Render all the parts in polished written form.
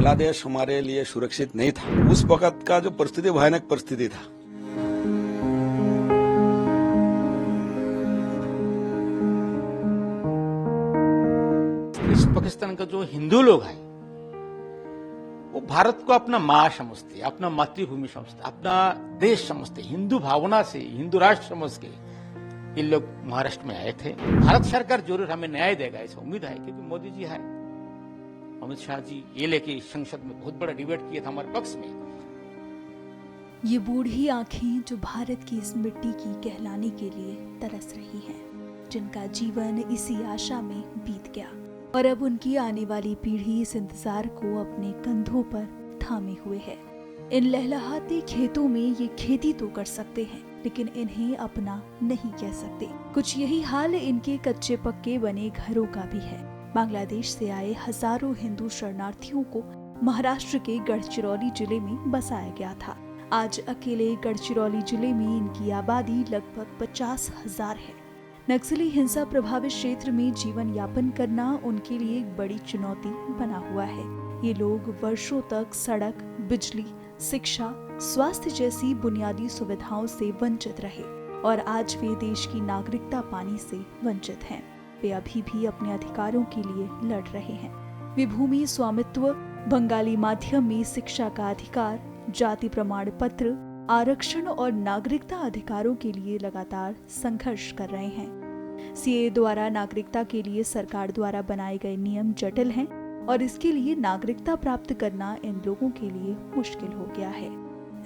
बांग्लादेश हमारे लिए सुरक्षित नहीं था। उस वक्त का जो परिस्थिति भयानक परिस्थिति था। इस पाकिस्तान का जो हिंदू लोग हैं वो भारत को अपना माँ समझते, अपना मातृभूमि समझते, अपना देश समझते, हिंदू भावना से हिंदू राष्ट्र समझ के ये लोग महाराष्ट्र में आए थे। भारत सरकार जरूर हमें न्याय देगा ऐसा उम्मीद है, क्योंकि मोदी जी है, अमित शाह जी ये लेके संसद में बहुत बड़ा डिबेट किया था हमारे पक्ष में। ये बूढ़ी आंखें जो भारत की इस मिट्टी की कहलाने के लिए तरस रही हैं, जिनका जीवन इसी आशा में बीत गया और अब उनकी आने वाली पीढ़ी इस इंतजार को अपने कंधों पर थामे हुए है। इन लहलहाते खेतों में ये खेती तो कर सकते हैं, लेकिन इन्हें अपना नहीं कह सकते। कुछ यही हाल इनके कच्चे पक्के बने घरों का भी है। बांग्लादेश से आए हजारों हिंदू शरणार्थियों को महाराष्ट्र के गढ़चिरौली जिले में बसाया गया था। आज अकेले गढ़चिरौली जिले में इनकी आबादी लगभग 50,000 है। नक्सली हिंसा प्रभावित क्षेत्र में जीवन यापन करना उनके लिए एक बड़ी चुनौती बना हुआ है। ये लोग वर्षों तक सड़क, बिजली, शिक्षा, स्वास्थ्य जैसी बुनियादी सुविधाओं से वंचित रहे और आज वे देश की नागरिकता पाने से वंचित हैं। वे अभी भी अपने अधिकारों के लिए लड़ रहे हैं। वे भूमि स्वामित्व, बंगाली माध्यम में शिक्षा का अधिकार, जाति प्रमाण पत्र, आरक्षण और नागरिकता अधिकारों के लिए लगातार संघर्ष कर रहे हैं। सीए द्वारा नागरिकता के लिए सरकार द्वारा बनाए गए नियम जटिल हैं और इसके लिए नागरिकता प्राप्त करना इन लोगों के लिए मुश्किल हो गया है।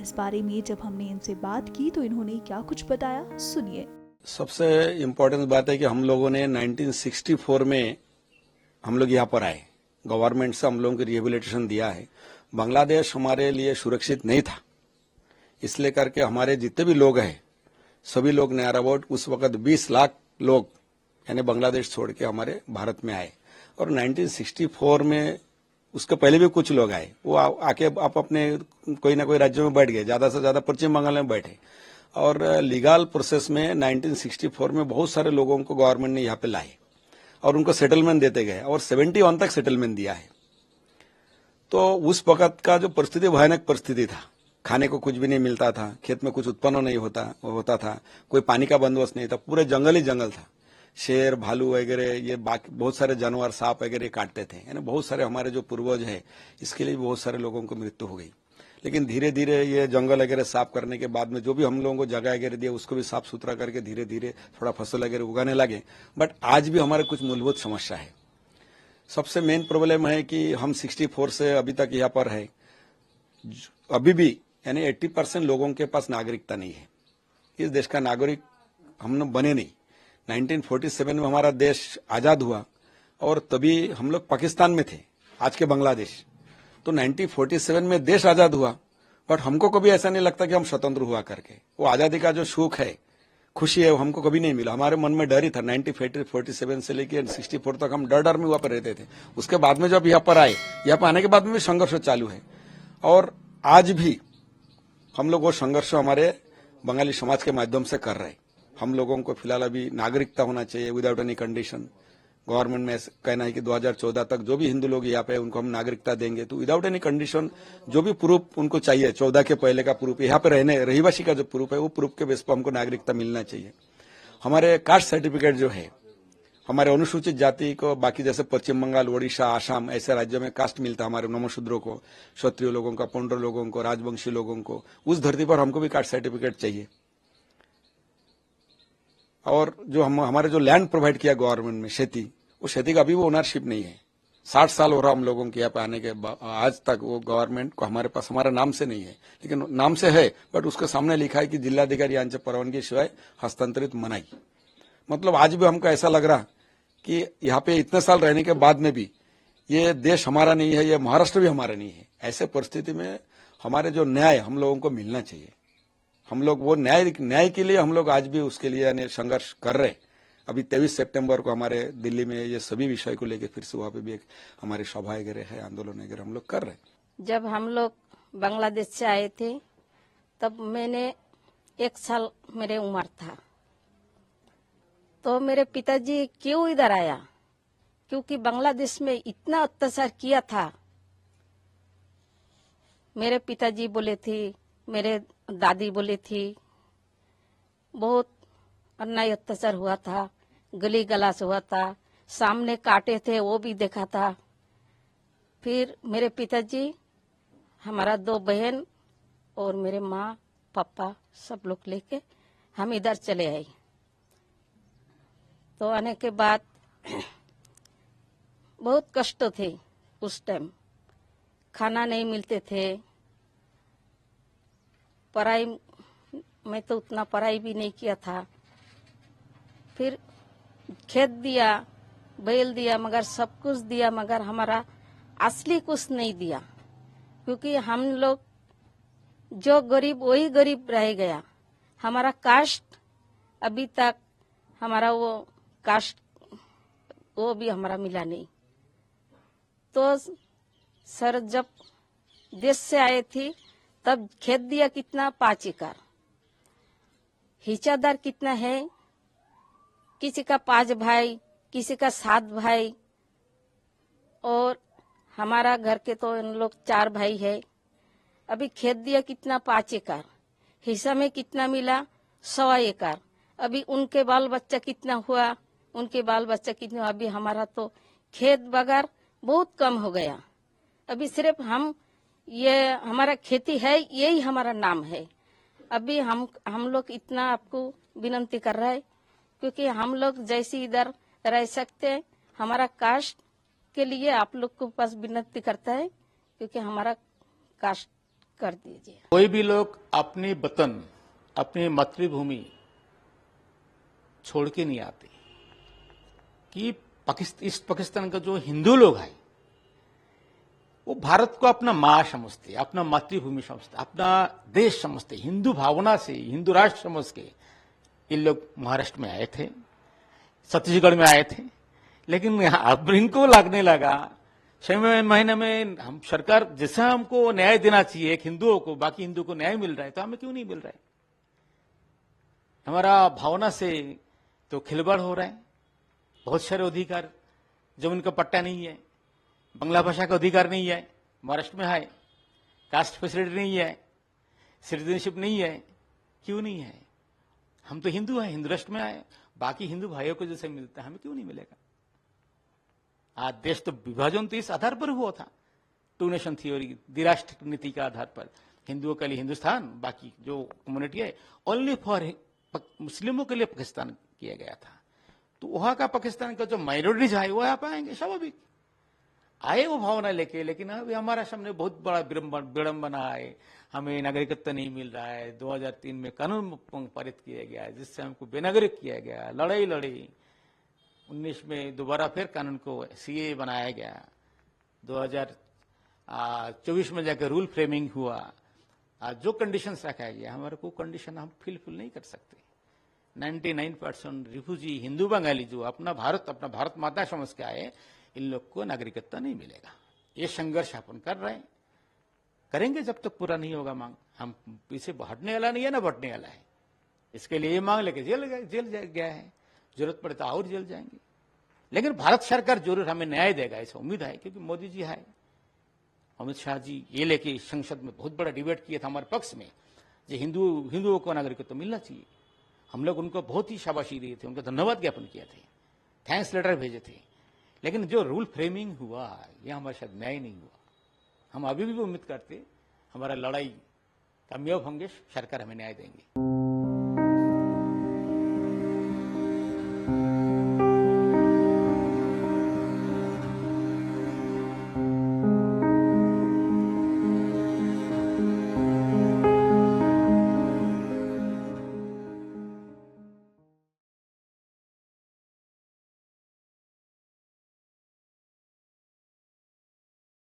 इस बारे में जब हमने इनसे बात की तो इन्होंने क्या कुछ बताया, सुनिए। सबसे इम्पोर्टेंट बात है कि हम लोगों ने 1964 में हम लोग यहाँ पर आए, गवर्नमेंट से हम लोगों को रिहेबिलिटेशन दिया है। बांग्लादेश हमारे लिए सुरक्षित नहीं था, इसलिए करके हमारे जितने भी लोग हैं सभी लोग नियर अबाउट उस वक्त 20 लाख लोग यानी बांग्लादेश छोड़ के हमारे भारत में आए। और 1964 में उसके पहले भी कुछ लोग आए, वो आके आप अपने कोई ना कोई राज्यों में बैठ गए, ज्यादा से ज्यादा पश्चिम बंगाल में बैठे। और लीगल प्रोसेस में 1964 में बहुत सारे लोगों को गवर्नमेंट ने यहाँ पे लाए और उनको सेटलमेंट देते गए और 71 तक सेटलमेंट दिया है। तो उस वक्त का जो परिस्थिति भयानक परिस्थिति था, खाने को कुछ भी नहीं मिलता था, खेत में कुछ उत्पन्न नहीं होता था, कोई पानी का बंदोबस्त नहीं था, पूरे जंगल ही जंगल था। शेर, भालू वगैरह ये बाकी बहुत सारे जानवर, सांप वगैरह काटते थे, यानी बहुत सारे हमारे जो पूर्वज है इसके लिए बहुत सारे लोगों को मृत्यु हो गई। लेकिन धीरे धीरे ये जंगल वगैरह साफ करने के बाद में जो भी हम लोगों को जगह वगैरह दिया उसको भी साफ सुथरा करके धीरे धीरे थोड़ा फसल वगैरह उगाने लगे। बट आज भी हमारे कुछ मूलभूत समस्या है। सबसे मेन प्रॉब्लम है कि हम 64 से अभी तक यहाँ पर है, अभी भी यानी 80% लोगों के पास नागरिकता नहीं है। इस देश का नागरिक हम लोग बने नहीं। 1947 में हमारा देश आजाद हुआ और तभी हम लोग पाकिस्तान में थे, आज के बांग्लादेश। तो 1947 में देश आजाद हुआ, बट हमको कभी ऐसा नहीं लगता कि हम स्वतंत्र हुआ करके। वो आजादी का जो सुख है, खुशी है, वो हमको कभी नहीं मिला। हमारे मन में डर ही था। 1947 से लेकर 64 तक हम डर में वहां पर रहते थे। उसके बाद में जब यहाँ पर आए, यहाँ पर आने के बाद में भी संघर्ष चालू है और आज भी हम लोग वो संघर्ष हमारे बंगाली समाज के माध्यम से कर रहे हैं। हम लोगों को फिलहाल अभी नागरिकता होना चाहिए विदाउट एनी कंडीशन। गवर्नमेंट में कहना है कि 2014 तक जो भी हिंदू लोग यहाँ पे उनको हम नागरिकता देंगे, तो विदाउट एनी कंडीशन जो भी प्रूफ उनको चाहिए, 14 के पहले का प्रूफ, यहाँ पे रहने रहीवासी का जो प्रूफ है वो प्रूफ के बेस पर हमको नागरिकता मिलना चाहिए। हमारे कास्ट सर्टिफिकेट जो है, हमारे अनुसूचित जाति को बाकी जैसे पश्चिम बंगाल, ओडिशा, आसाम ऐसे राज्यों में कास्ट मिलता है हमारे नमशूद्रों को, क्षत्रिय लोगों का, पौंड्र लोगों को, राजवंशी लोगों को। उस धरती पर हमको भी कास्ट सर्टिफिकेट चाहिए। और जो हमारे जो लैंड प्रोवाइड किया गवर्नमेंट में, खेती, वो खेती का अभी वो ओनरशिप नहीं है। 60 साल हो रहा हम लोगों के यहाँ पे आने के आज तक वो गवर्नमेंट को हमारे पास हमारा नाम से नहीं है, लेकिन नाम से है, बट उसके सामने लिखा है कि जिलाधिकारी यांच्या परवानगी शिवाय हस्तांतरित मनाई। मतलब आज भी हमको ऐसा लग रहा कि यहाँ पे इतने साल रहने के बाद में भी ये देश हमारा नहीं है, ये महाराष्ट्र भी हमारा नहीं है। ऐसे परिस्थिति में हमारे जो न्याय हम लोगों को मिलना चाहिए। हम लोग वो न्याय के लिए हम लोग आज भी उसके लिए यानी संघर्ष कर रहे हैं। अभी 23 सितंबर को हमारे दिल्ली में ये सभी विषय को लेकर फिर से वहां पे भी एक हमारी सभा वगैरह है, आंदोलन वगैरह हम लोग कर रहे हैं। जब हम लोग बांग्लादेश से आए थे तब मैंने 1 साल मेरे उम्र था, तो मेरे पिताजी क्यों इधर आया, क्योंकि बांग्लादेश में इतना अत्याचार किया था मेरे पिताजी बोले थी, मेरे दादी बोली थी, बहुत अन्याय अत्याचार हुआ था, गली गलास हुआ था, सामने काटे थे वो भी देखा था। फिर मेरे पिताजी, हमारा 2 बहन और मेरे माँ पापा सब लोग लेके हम इधर चले आए। तो आने के बाद बहुत कष्ट थे उस टाइम, खाना नहीं मिलते थे, पढ़ाई मैं तो उतना पढ़ाई भी नहीं किया था। फिर खेत दिया, बैल दिया, मगर सब कुछ दिया, मगर हमारा असली कुछ नहीं दिया, क्योंकि हम लोग जो गरीब वही गरीब रह गया। हमारा कास्ट अभी तक, हमारा वो कास्ट वो भी हमारा मिला नहीं। तो सर जब देश से आए थे तब खेत दिया कितना, 5 एकड़। हिस्सेदार कितना है, किसी का 5 भाई, किसी का 7 भाई, और हमारा घर के तो इन लोग 4 भाई है। अभी खेत दिया कितना, 5 एकड़, हिस्सा में कितना मिला, 100 एकड़। अभी उनके बाल बच्चा कितना हुआ, उनके बाल बच्चा कितना हुआ। अभी हमारा तो खेत बगैर बहुत कम हो गया। अभी सिर्फ हम ये हमारा खेती है, यही हमारा नाम है। अभी हम लोग इतना आपको विनती कर रहे हैं, क्योंकि हम लोग जैसे इधर रह सकते हैं, हमारा कास्ट के लिए आप लोग को पास विनती करता है, क्योंकि हमारा कास्ट कर दीजिए। कोई भी लोग अपने वतन, अपनी मातृभूमि छोड़ के नहीं आते। कि पाकिस्तान का जो हिंदू लोग हैं वो भारत को अपना माँ समझते, अपना मातृभूमि समझते, अपना देश समझते, हिंदू भावना से, हिंदू राष्ट्र समझ के ये लोग महाराष्ट्र में आए थे, छत्तीसगढ़ में आए थे। लेकिन अब इनको लगने लगा 6वें महीने में हम सरकार जैसा हमको न्याय देना चाहिए एक हिंदुओं को, बाकी हिंदू को न्याय मिल रहा है, तो हमें क्यों नहीं मिल रहा है। हमारा भावना से तो खिलवाड़ हो रहा है। बहुत सारे अधिकार जो उनका पट्टा नहीं है, बांग्ला भाषा का अधिकार नहीं है, महाराष्ट्र में है, कास्ट फैसिलिटी नहीं है, सिटीजनशिप नहीं है। क्यों नहीं है? हम तो हिंदू हैं, हिंदू राष्ट्र में आए, बाकी हिंदू भाइयों को जैसे मिलता है हमें क्यों नहीं मिलेगा। आज देश तो विभाजन तो इस आधार पर हुआ था, 2 नेशन थ्योरी, द्विराष्ट्र नीति के आधार पर। हिंदुओं के लिए हिंदुस्तान, बाकी जो कम्युनिटी है ओनली फॉर मुस्लिमों के लिए पाकिस्तान किया गया था। तो वहां का पाकिस्तान का जो माइनॉरिटीज है वो आ पाएंगे, स्वाभाविक आए वो भावना लेके। लेकिन अभी हमारा सामने बहुत बड़ा विडंबना है, हमें नागरिकत्व नहीं मिल रहा है। 2003 में कानून पारित किया गया जिससे हमको बेनागरिक किया गया, लड़ाई लड़ी। 19 में दोबारा फिर कानून को सीए बनाया गया, 2024 में जाकर रूल फ्रेमिंग हुआ। जो कंडीशंस रखा गया, हमारे को कंडीशन हम फुलफिल नहीं कर सकते। 99% रिफ्यूजी हिंदू बंगाली जो अपना भारत माता समझ के आए, इन लोग को नागरिकत्व नहीं मिलेगा। ये संघर्ष अपन कर रहे हैं, करेंगे जब तक पूरा नहीं होगा मांग। हम पीछे हटने वाला नहीं है ना बढ़ने वाला है। इसके लिए ये मांग लेके जेल गया है, जरूरत पड़े तो और जेल जाएंगे। लेकिन भारत सरकार जरूर हमें न्याय देगा, ऐसा उम्मीद है, क्योंकि मोदी जी है, अमित शाह जी ये लेके संसद में बहुत बड़ा डिबेट किया था हमारे पक्ष में, जो हिंदुओं को नागरिकत्व मिलना चाहिए। हम लोग उनको बहुत ही शाबाशी दिए थे, उनको धन्यवाद ज्ञापन किया थे, थैंक्स लेटर भेजे थे। लेकिन जो रूल फ्रेमिंग हुआ ये हमारे साथ न्याय नहीं हुआ। हम अभी भी उम्मीद करते हमारा लड़ाई कामयाब होंगे, सरकार हमें न्याय देंगे।